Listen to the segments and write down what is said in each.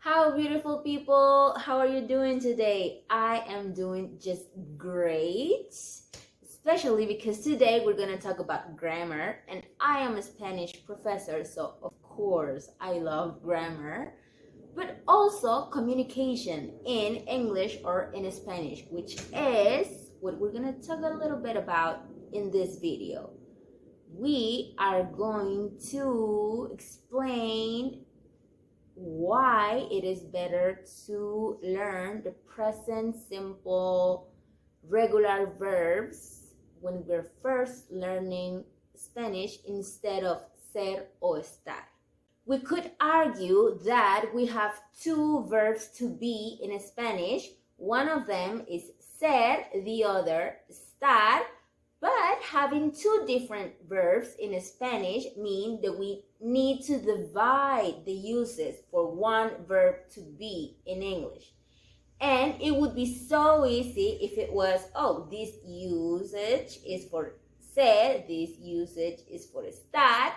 How beautiful people, how are you doing today? I am doing just great, especially because today we're going to talk about grammar, and I am a Spanish professor, so of course I love grammar, but also communication in English or in Spanish, which is what we're going to talk a little bit about in this video. We are going to explain why it is better to learn the present simple regular verbs when we're first learning Spanish instead of ser o estar. We could argue that we have two verbs to be in Spanish. One of them is ser, the other estar. But having two different verbs in Spanish means that we need to divide the uses for one verb to be in English. And it would be so easy if it was, this usage is for ser, this usage is for estar,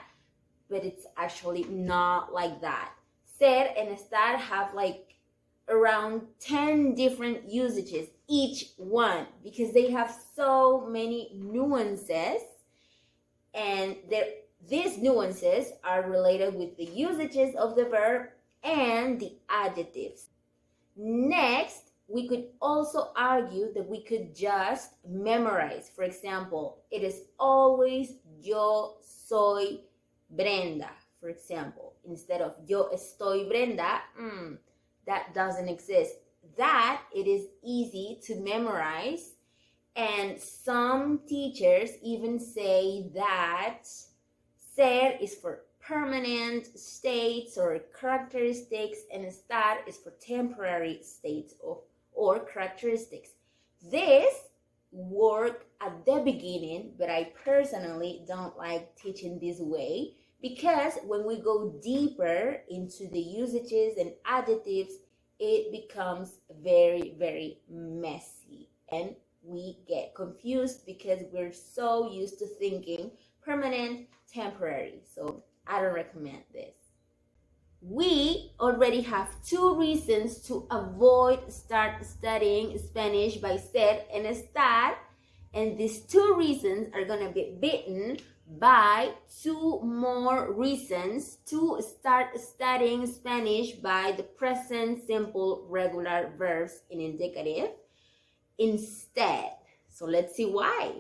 but it's actually not like that. Ser and estar have around 10 different usages, each one, because they have so many nuances, and these nuances are related with the usages of the verb and the adjectives. Next, we could also argue that we could just memorize. For example, it is always yo soy Brenda, for example, instead of yo estoy Brenda. That doesn't exist. That it is easy to memorize, and some teachers even say that ser is for permanent states or characteristics, and estar is for temporary states or characteristics. This worked at the beginning, but I personally don't like teaching this way, because when we go deeper into the usages and adjectives, it becomes very, very messy. And we get confused because we're so used to thinking permanent, temporary. So I don't recommend this. We already have two reasons to avoid start studying Spanish by ser and estar. And these two reasons are going to be beaten by two more reasons to start studying Spanish by the present simple regular verbs in indicative instead. So let's see why.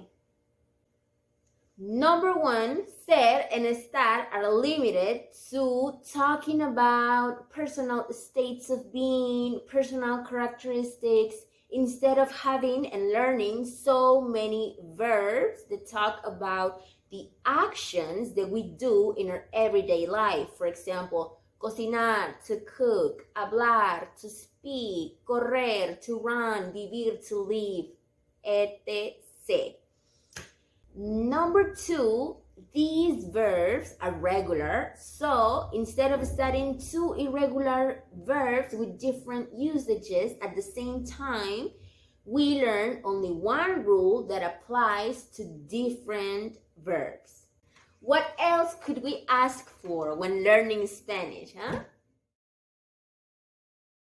Number one, ser and estar are limited to talking about personal states of being, personal characteristics, instead of having and learning so many verbs that talk about the actions that we do in our everyday life. For example, cocinar, to cook, hablar, to speak, correr, to run, vivir, to live, etc. Number two, these verbs are regular, so instead of studying two irregular verbs with different usages at the same time, we learn only one rule that applies to different verbs. What else could we ask for when learning Spanish, huh?